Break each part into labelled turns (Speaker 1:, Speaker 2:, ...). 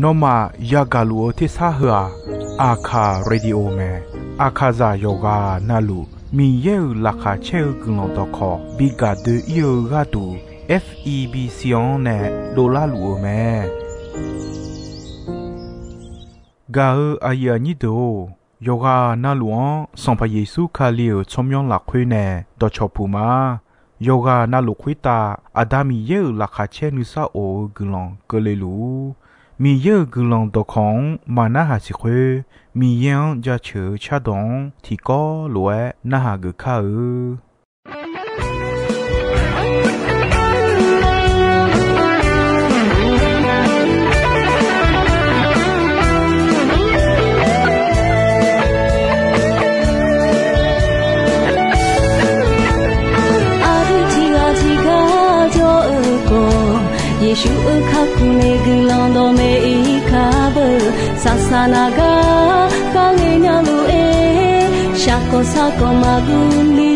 Speaker 1: นอมายากาลูที่ซาหัวอาคาเรดิโอเมอาคาซาโยกานาลูมีเยอลักคาเชลกุลองตอคอบิกาเดอีโอกาตู FEB ซิออนเนโดลาลูโอเมกาอายานิโดโยกานาลูอันสัมพเยซูคาลิโอชมยองลักคุยเนดอชอปูมาโยกานาลูคุยตาอาดามีเยอลักคาเชนุซาโอกุลองเกเลลูมีเยอะกุลองตอของมานาหาสิเควมียังจะเชื่อชาดงที่ก็รวยนาหากข้า
Speaker 2: ယေရှုအခါခုနေကလောင်တော်မေခါဘဆာဆာနာကကောင်းငယ်ညာလူအေရှာကောစာကောမဂူလီ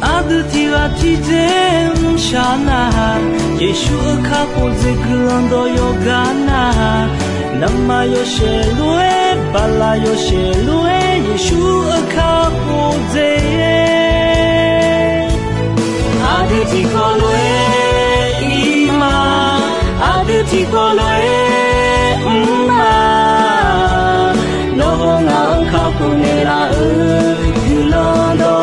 Speaker 3: အာဒတီရာတီဇမ်ရှာနာယေရှုအခါခုဇေကလောင်တော်ယောဂာနာနမယောရှေလွေဘလာယောရှေလွေယေရှုအခါခုဇေAditi kolwe ima Aditi kolwe umma Nohonga kapunera ulondo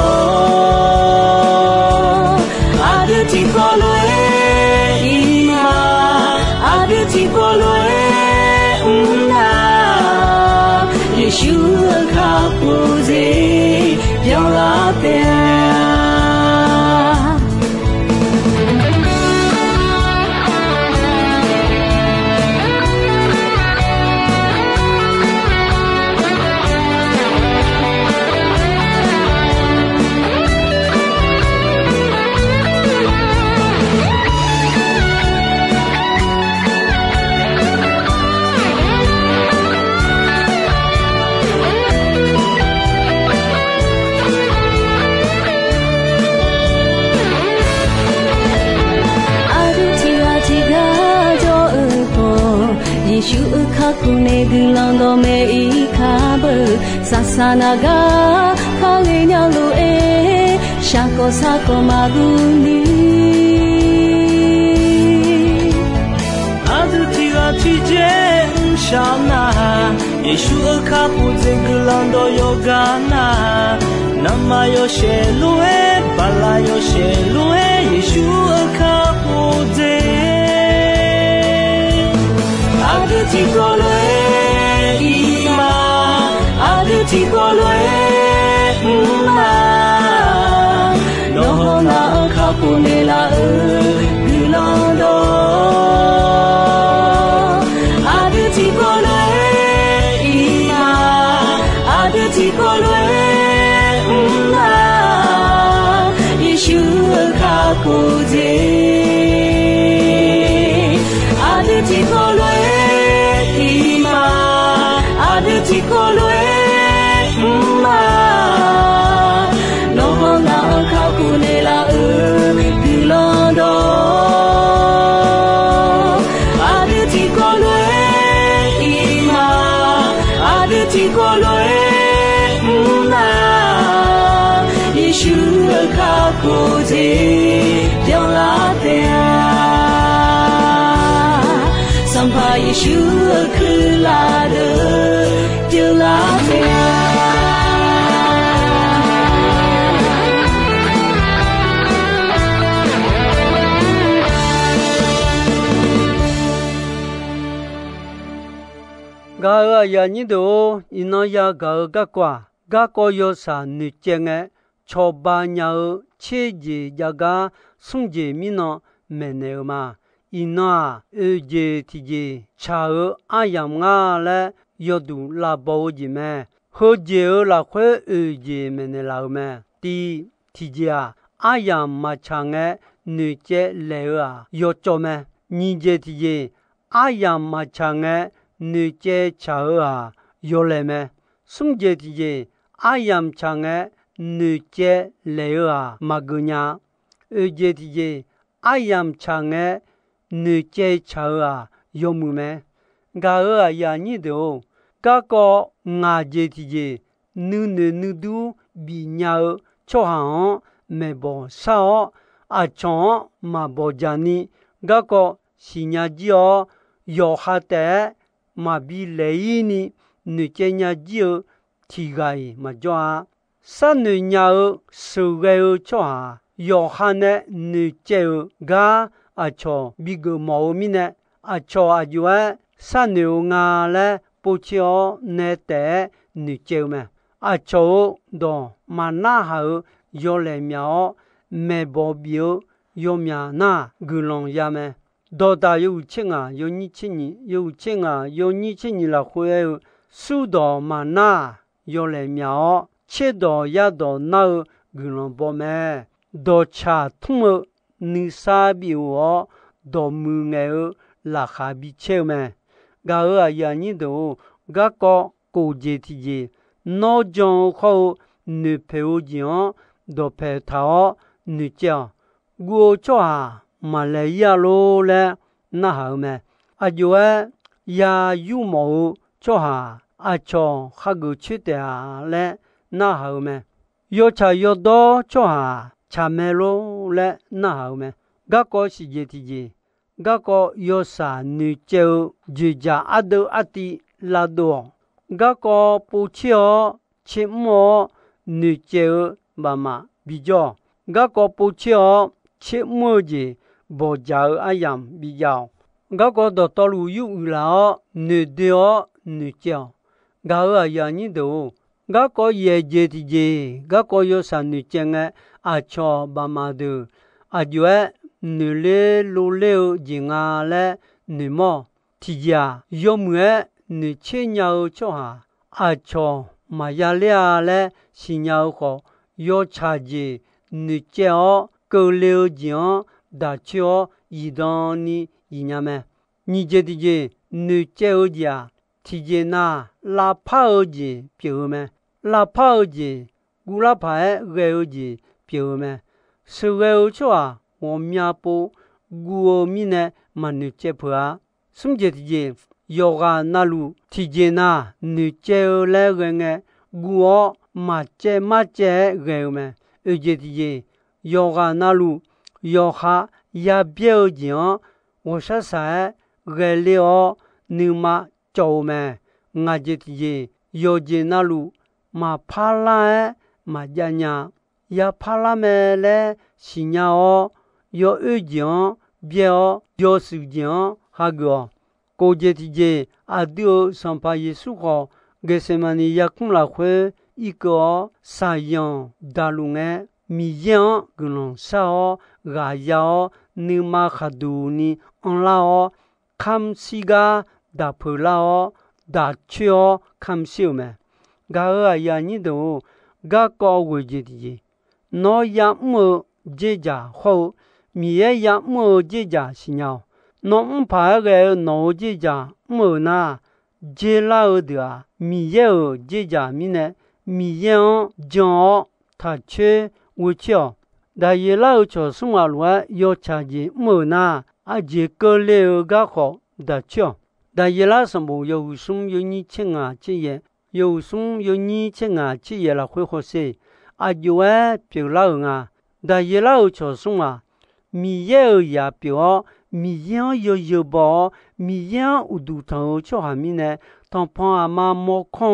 Speaker 3: Aditi kolwe ima Aditi kolwe umma Yeshu kapuze Yolateယေရှုအခါခုနေကလောင်တော်မေခါဘဆာဆာနာကခေါင်းငယ်ညာလူအေရှာကောစာကောမဂူလီအာဒတီရာတီဂျေရှာနာယေရှုအခါပူဇေကလောင်တော်ယောဂာနာနမယောရှေလူအေဘလာယောရှေလူအေယေရှုအခါပူဇေAditi kolwe ima Aditi kolwe umma Nohonga kapunela gulondo Aditi kolwe ima Aditi kolwe umma Yeshu kapuze Aditi kolwe Aditi kolwe umma Nohonga kapunela gulondo Aditi kolwe ima Aditi kolwe umma Yeshu kapuze Yolate Sampa Yeshu kulade Yolate Ga ya ni do ino ya ga kwa ga ko yo sa ni chenge choba nya che ji ya ga sung ji mi no me ne ma ino je ti ji cha ayam nga le yo du la bo ji me ho je la khwe je me ne la me ti ti ji ayam ma cha nge ni che le yo cho me ni je ti ji ayam ma cha nge ni che cha yo le me sung je ti ji ayam cha nge ni che le ma gu nya je ti ji 阿样长诶女接潮啊有木咩？噶呀你都噶个牙接提接，女都比nhau cho hàng mẹ bỏ sao à chọn mà bỏ ra ni ga có xí nhà gió yo ha té mà bị lấy ni nữ chơi nhà gió thì gai mà cho sa nữ nhà sự gai cho ha yo ha nè nữ chơi ga à cho bị gỡ máu mi nè à cho à juа sa nữ ngà lẽ bố chiếu nè té nữ chơi mà à cho đó mà na hao yo le miao me bo bio yo mia na gulong ya me do da yu ching a yo ni ching ni yo ching a yo ni ching ni la hui su do ma na yo le miao che do ya do na gulong bo me do cha thum ni sa bi wo do mu nge la kha bi che me ga ya ni do ga ko ko je ti je no jong kho nữ phèo giang đồ phèo tháo nữ cha guo cho à Malaysia lô lẽ na hậu mẹ à juế ya yu mẫu cho à cho khắc gu chữ à lẽ na hậu mẹ yo cha yo đó cho cha mẹ lô lẽ na hậu mẹ gã có gì gì thì gì gã có yo sa nữ chèo dư gia ati la đồ gã có bù chiao chim mò nữ chèo bà mà bị cho gã có bù chiao chim mò gì bỏ giàu ai yam bị giàu gã có đồ tàu yu lao nữ đeo nữ chèo gã ở nhà như đồ gã có ye gì thì gì gã có yo sa nữ chèo nghe à cho bà mà được à juế nữ lê lô lêu gì ngà lẽ nữ mò thì giờ yo mẹ nữ chơi nhau cho à cho mà ya lẽ lẽ xin nhau khó yo cha gì nữ chèo câu liêu giang đã cho y đan ni y nhà mẹ ni gì thì gì nữ chèo gì thì gì na la phao gì biểu mẹ la phao gì gu la phai gạo gì biểu mẹ sự gạo cho我们不我们呢嘛女接婆啊，什么节的有个那路提前呐，女接来个呢，我嘛接个嘛，而且的有个那路有哈也表讲，我说啥个了你嘛做嘛，我节的有节那路嘛怕啦嘛家呀，也怕啦么嘞，是呀哦。有二讲表有时讲哈个，过节的节阿丢上把耶稣好，给什么呢？也空了会一个三样大路哎，米样个龙烧牙药你马哈杜尼安拉哦，看西个大破拉哦，大车哦，看小咩？个呀你都个高位节的节，那也么节家好。米也也么节家是nhau，农派个农节家么那节老的啊，米也节家米呢，米也讲他去我叫，但也老叫什么路要查节么那啊节个了个好的叫，但也老什么有送有你钱啊这些，有送有你钱啊这些了会好些，啊有别老啊，但也老叫什么。米也表米有包米有度头就下面呢，当旁阿妈莫看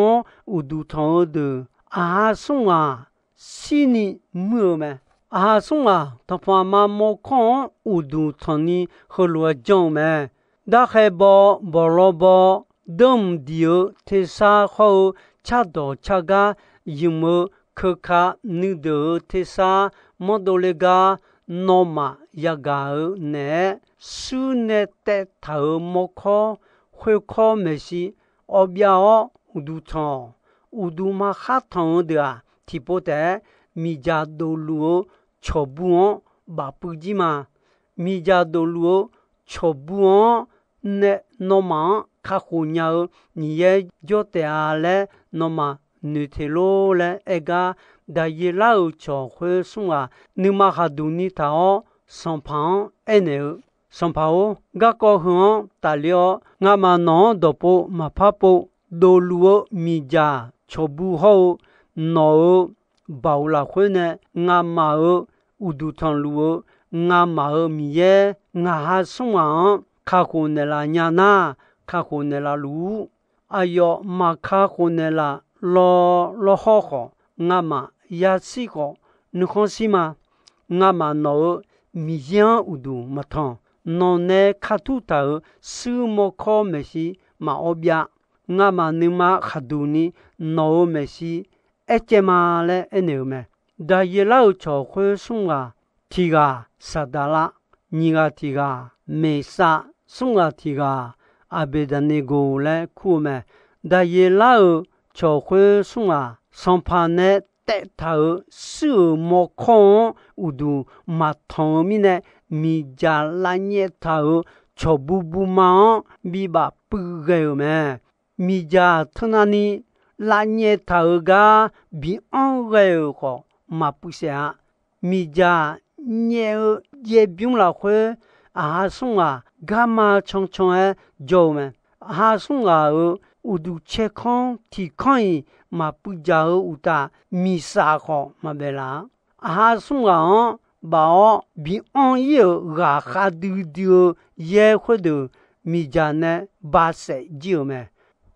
Speaker 3: 有度头的啊送啊，心里没咩啊送啊，当旁阿妈莫看有度头呢和罗讲咩，大海包罗包东丢提沙后恰到恰个有么可卡你的提沙莫多勒个。nó mà ya gạo nè su nè tê thở mò kho huê kho mê si ở biao udu thong udu mà khát thong được thì bố té mi gia đồ lúa cho buông bà bự gì mà mi gia đồ lúa cho buông nè nó mà khá khổ nhau nhẹ cho té à lẽ nó mà nữ thế lô lẽ ega đại lao cho huê sung à nếu mà hà đủ ni tháo 上旁爱牛上跑噶个哼大了俺嘛孬多不嘛怕不多路米家全部好孬包了会呢俺嘛乌杜汤路俺嘛米耶俺还送啊卡胡那拉伢那卡胡那拉路哎哟嘛卡胡那拉老好好俺嘛也是个你看是吗俺嘛孬米样乌杜嘛汤孬呢卡图头什么考没是嘛奥比亚俺嘛你嘛哈杜尼孬没是一节嘛嘞一牛没但也老朝会送啊提个萨达拉尼个提个没啥送啊提个阿贝的那个嘞苦没但也老朝会送啊上盘呢带头什么看乌杜嘛汤米呢米家拉捏头全部不忙米把不个没米家他那里拉捏头个比安个好嘛不下米家捏也不用了会啊送啊干嘛常常哎做没啊送啊乌都切康提康伊嘛不加乌达米沙好嘛别啦啊送啊把比安有个哈丢丢也会的米家呢把谁救没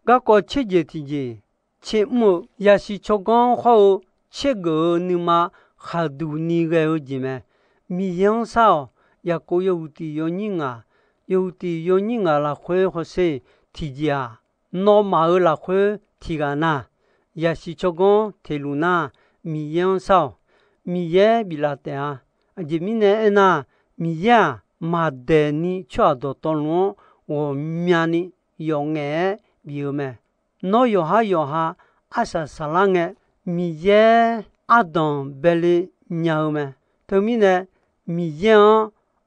Speaker 3: 个个切节体节切木也是做工好切个你嘛哈丢你个有几没米样少也个有的有人啊有的有人啊啦会或是体节啊孬嘛啦会体个那也是做工体路那米样少米也比拉的啊这米呢那米呀嘛的你抓到到了我面呢用哎比如咩孬有哈阿萨萨拉哎米也阿当贝里鸟咩头米呢米也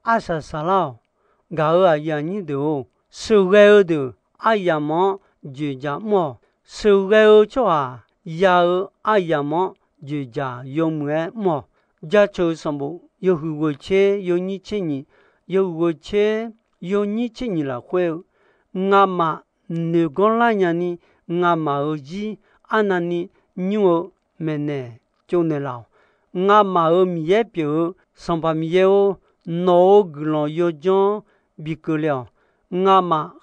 Speaker 3: 阿萨萨拉搞啊样你都收个都阿样么就讲么收个就啊要阿样么就讲用么家做什么有我切有你切你有我切有你切你了会俺嘛你讲啦呀你俺嘛儿子安那你牛没呢就那了俺嘛儿米也表上把米也哦脑个了有讲比个了俺嘛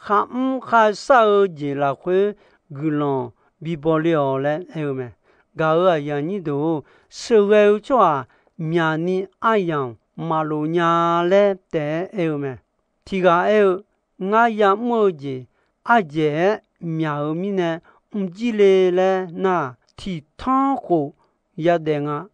Speaker 3: 还少儿子了会个了比不了嘞还有没搞啊呀你都收个做面呢阿样马路伢嘞得还有没提个还有俺呀么子阿姐面后面呢唔知嘞那提汤火也得啊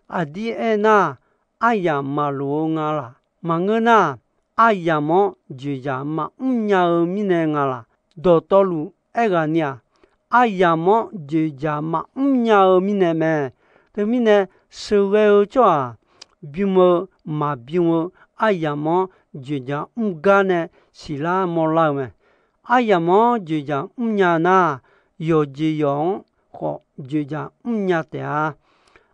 Speaker 3: 阿弟哎那阿呀马路啊啦嘛个那阿呀么就讲嘛唔呀后面呢啊啦道路哎个呢阿呀么就讲嘛唔呀后面呢咩对面呢收个做比么嘛比么阿呀么就讲唔干呢是啦么啦咩阿呀么就讲唔呀那有这样和就讲唔呀的啊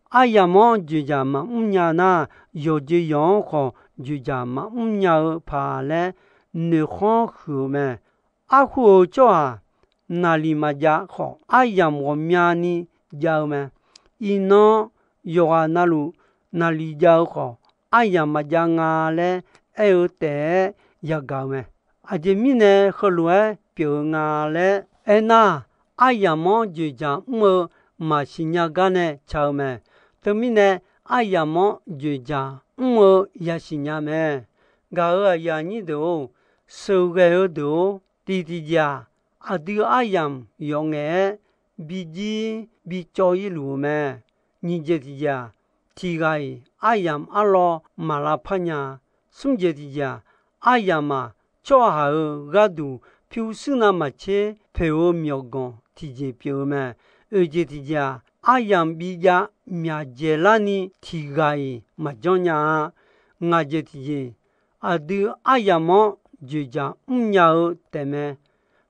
Speaker 3: 阿呀么就讲嘛唔呀那有这样和就讲嘛唔呀怕嘞你好喝咩阿喝做哪里嘛家好阿呀么面呢叫咩伊呢有啊那路那里叫好阿呀嘛家啊嘞哎有得也搞咩阿这米呢和路表啊嘞哎那阿呀么就讲么嘛新呀干呢炒咩这米呢阿呀么就讲么也新呀咩搞啊呀你都收个都弟弟家阿对阿呀用哎比交一路咩你这弟家提个阿呀阿罗马拉帕呀送这弟家阿呀嘛做好个都表示那么切陪我苗讲提这表咩而且提家阿呀比家面接啦你提个嘛讲呀我这提阿对阿呀么就讲唔要得咩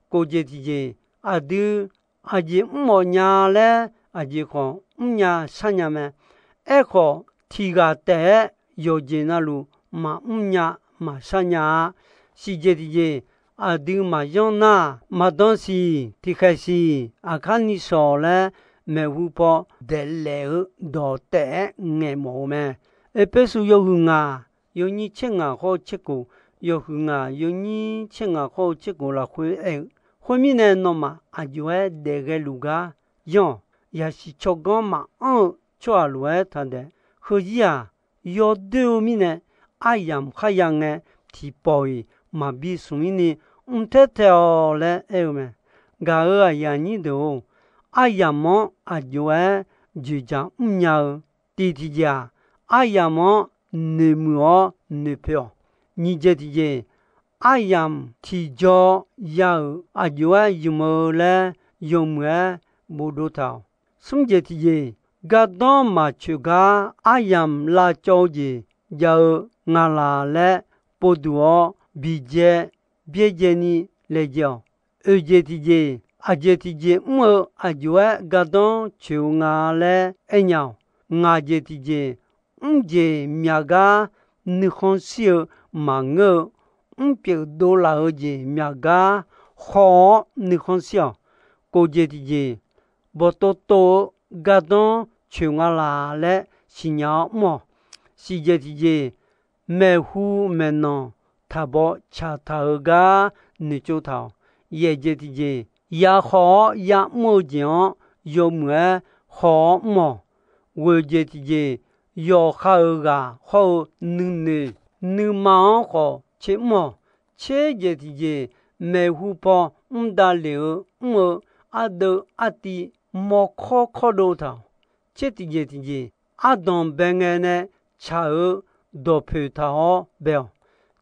Speaker 3: 过这提阿对阿这么样嘞阿这讲唔呀啥呀咩哎个提个得有这那路 mà nhà mà sa nhà si je thì je à đưa mà yon na mà don si thì khai si à khăn ni so le mẹ hu po để lẽ đồ tệ nghe mồ mẹ ê bé su yêu hương à yêu như chuyện à khó chết cô yêu hương à yêu như chuyện à khó chết cô là khuê ê khuê mi nè nó mà à yêu ê để cái lugar yon ya si cho gom mà cho à lúa thằng đấy khơi gì à yêu đưa mi nè ai yam khai yang nè thì bồi mà bị sung ni thế theo lẽ ê mẹ gà ở ya ni đồ ai yam mò à yêu ê dù cha nhau tí thì giờ ai yam mò nề mùa nề peo như vậy thì giờ ai yam thì cho yêu à yêu ê yêu mờ lẽ yêu mẹ bồ đô thảo xong vậy thì giờ gà đó mà chưa gà ai yam là cho gì giờ ngà là lẽ bồ đô bị dễ bị dễ ni lẽ giàu ở vậy thì giờ à vậy thì giờ mờ à yêu ê gà đó chưa ngà lẽ ai nhau ngà vậy thì giờ giờ mẹ gà nữ con siêu mà ngờ biểu đô la ở gì mẹ gà khó nữ con siêu cô vậy thì giờ bộ tô gà đó chưa ngà là lẽ xin nhau mò si vậy thì giờ mẹ hu mẹ nó thà bỏ cha thà gà nữ châu thảo vậy thì giờ ya khó ya mò giang yo mẹ khó mò vậy thì giờ yo khao gà khao nữ máu khó chế mò chế vậy thì giờ mẹ hu po đa liu mò ati mò khó đồ thảo chế thì giờ Adam bengene chao do putao bel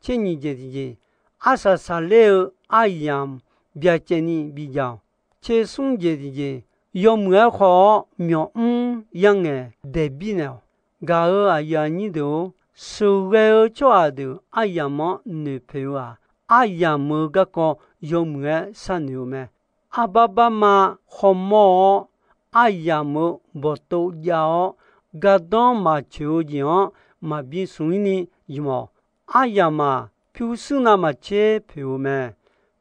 Speaker 3: cheni je asa saleo ayam bia cheni bijao che sung je yomwe kho myo yang e de binao ga aya ni do su ge cho de ayam ne pewa ayam ga ko yomwe sanyo me ababa ma khomo ayam boto yao gà đó mà chiếu gió mà bị sung ni yếm ai mà phiêu sư na mà chế phiêu mẹ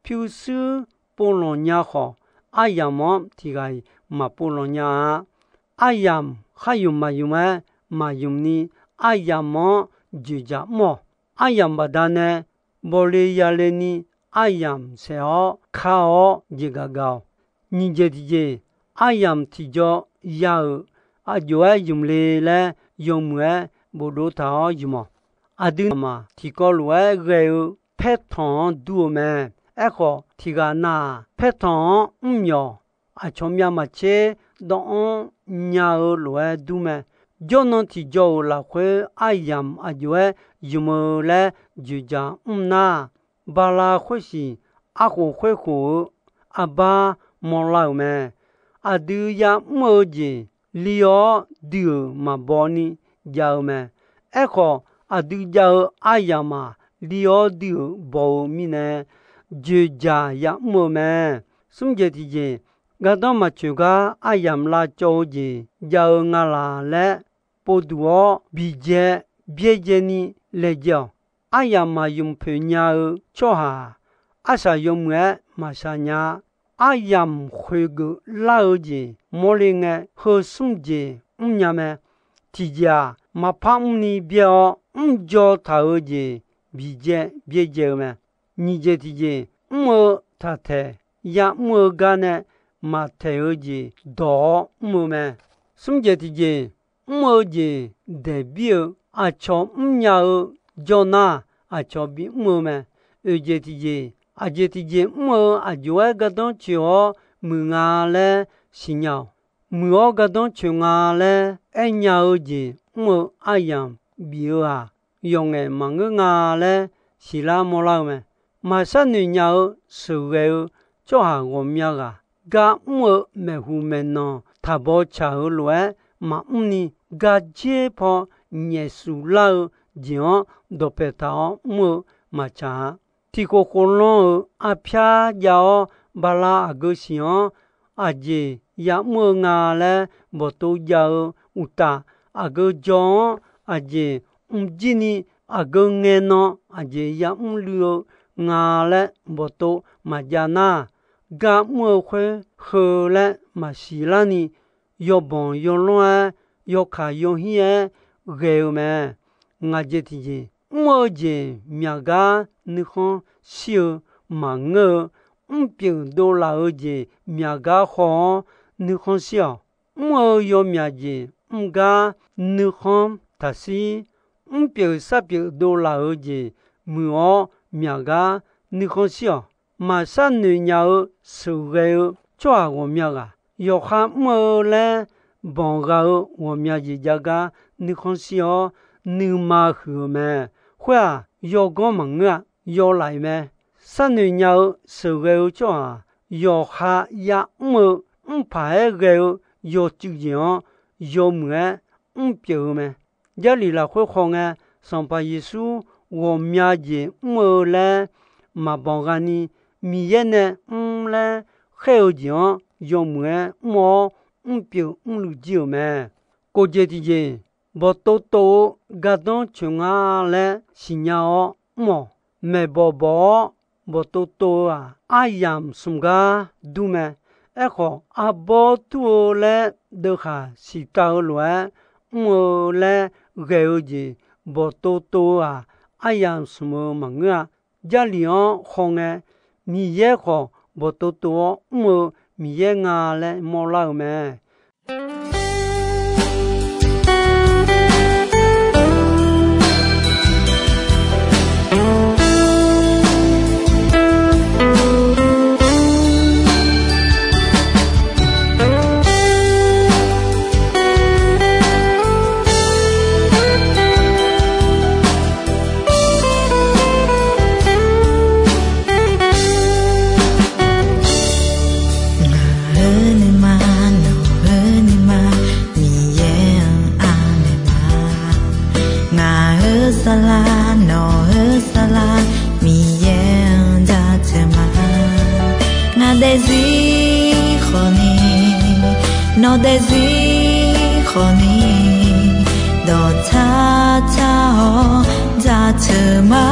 Speaker 3: phiêu sư bồ lô nhà họ ai thì cái mà bồ lô nhà ai khai mà yếm ni ai dư giả mò ai bà đa nè bồ lê ya lê ni ai sẽ họ khá họ dì gà gạo nhìn dê thì dê ai thì cho ya à dù ai dùng lê dùng mẹ bồ đô thảo dùng à đừng mà thì có lúa gạo phết thon đua mẹ ai khó thì gà na phết thon nhỏ à trong nhà mà chế đó nhà ở lúa đua mẹ do nó thì do là khuê ai à dù ai dùng lê dù cha na bà la khuê gì à khổ khuê khổ à ba mò lao mẹ à đưa ya mơ gì liо đưa mà bỏ ni giàu mà echo à đưa giàu ai mà liо đưa bỏ mi nè dư già ya mơ mà sum je thì je gà đó mà chú gà ai là cho gì giàu ngà là lẽ bồ đũa bị je bie je ni lẽ giàu ai mà dùng phơi nhà cho hà asa dùng mẹ mà sa nhà ai khuê gỡ lao gì mô linh hơ sung gì nhà mẹ thì giờ mà phang ni biểu cho thảo gì bị je mẹ như vậy thì gì mơ thà thế ya mơ gan mà thế gì đó mơ mẹ sung vậy thì gì mơ gì để biểu à cho nhà cho na à cho bị mơ mẹ vậy thì gì à vậy thì gì mơ à dù ai cái đó chịu mưa ngà lẽ xin nhau mưa cái đó chịu ngà lẽ anh nhau gì mơ ai biểu à dùng cái mà ngà lẽ xí la mò lao mà sao người nhau sự ghê cho hàng gồm nhau gà mơ mẹ hu mẹ nó thà bỏ chả ở lúa mà ni gà chế po nhẹ su lao gió đồ bể tháo mơ mà chả thì có con lo à pia giàu bà la à gơ xiong à gì ya mưa ngà lẽ bộ tô giàu uta à gơ gió à gì jini 阿个眼喏，阿姐也溜，牙嘞不多，嘛加那，噶莫会喝嘞嘛西拉尼，要帮要乱，要看要黑，个咩？阿姐提姐，我姐面个你看笑嘛我，平都老姐面个好，你看笑，我要面姐，个你看他是。表啥表都老姐，没我面个你看笑，马上女鸟手个抓我面个，要喊么嘞？帮个我面姐家个你看笑，你马喝咩？会啊，要个门啊，要来咩？三女鸟手个抓，要喊呀么？排个要就样，要么表咩？家里啦会好啊，上把耶稣我面前没来，嘛帮个你米也呢，来还有讲要么么表路酒咩？过节的人不多个当穷啊来新年哦么没宝宝不多啊，阿样什个都没，哎好阿宝多来都还是到乱么来。个子不多啊，哎呀什么忙啊？家里啊好哎，米也好不多，米也啊嘞没老咩。
Speaker 4: no desihoni do ta ta za tma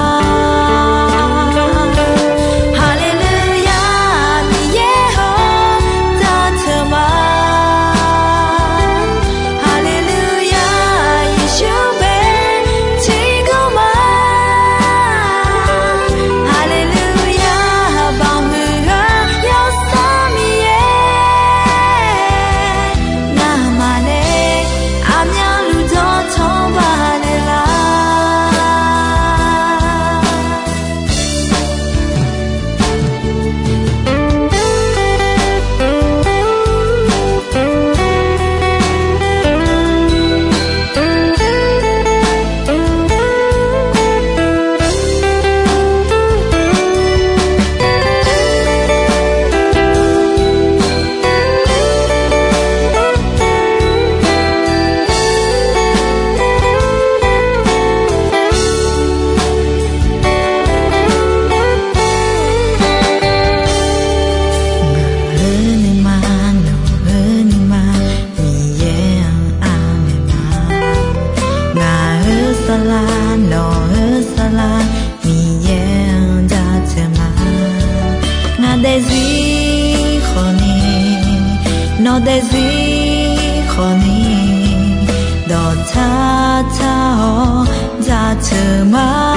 Speaker 4: no desihoni do ta ta za tma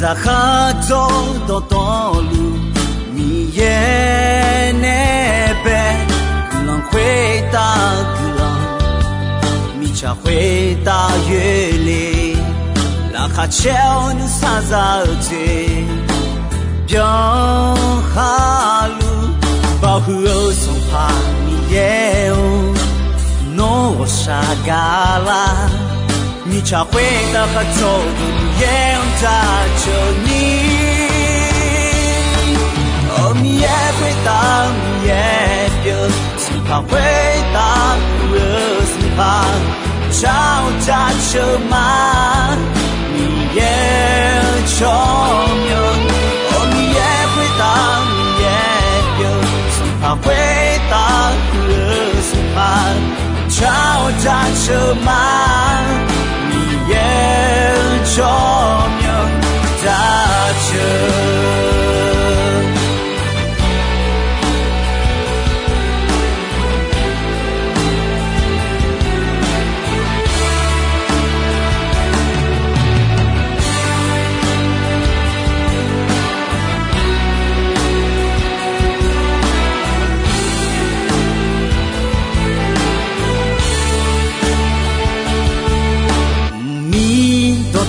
Speaker 5: 在河中的道路，你也那边，可能回答可能，你才回答月里，拉卡桥你啥子子，表哈路，保护松怕你也有，诺我啥嘎啦。你才会到河走的也用它救你，哦，你也会到，你也有，只怕会到热死怕，找家车嘛，你也聪明，哦，你也会到，你也有，只怕会到热死怕，找家车嘛。也聪明大车。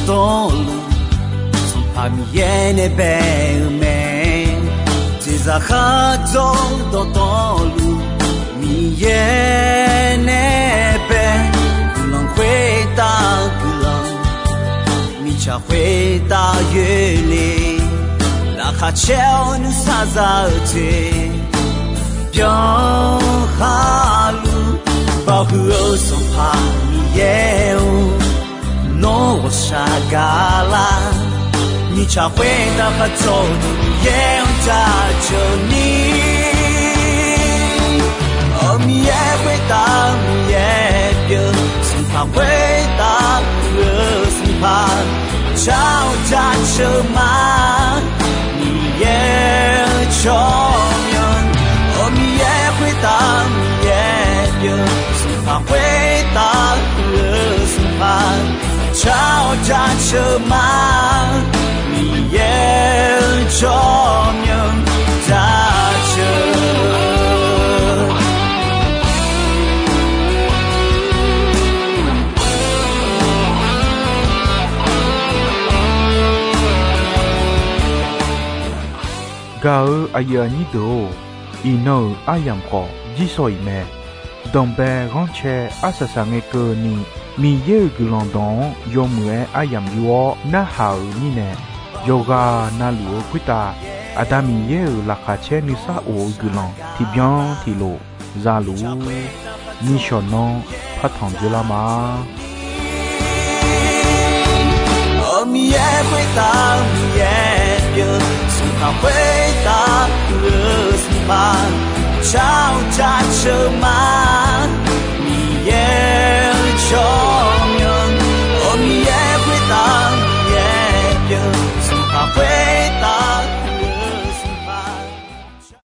Speaker 5: 道路从旁边那边美，只在河中的道路，你也那边可能回答可能，你才回答月里，拉卡桥你啥子表哈路，保护松怕你也有。诺我啥嘎啦，你才会到河走的也用它救你，哦，你也会到，你也有，生怕会到，生怕找家车嘛，你也聪明，哦，你也会到，你也有，生怕会到，生怕。找家车嘛，你也聪明大车。
Speaker 1: Gao ayani do, ino ayam ko jisoi me, dombe ronche asasange ko ni. 米耶古朗东有木阿样有那好你呢？有个那路回答，阿达米耶拉卡切尼萨欧古朗，提边提路，扎路，你说呢？怕烫住了吗？
Speaker 5: 哦，米耶回答，米耶有，生怕回答，生怕找家车嘛。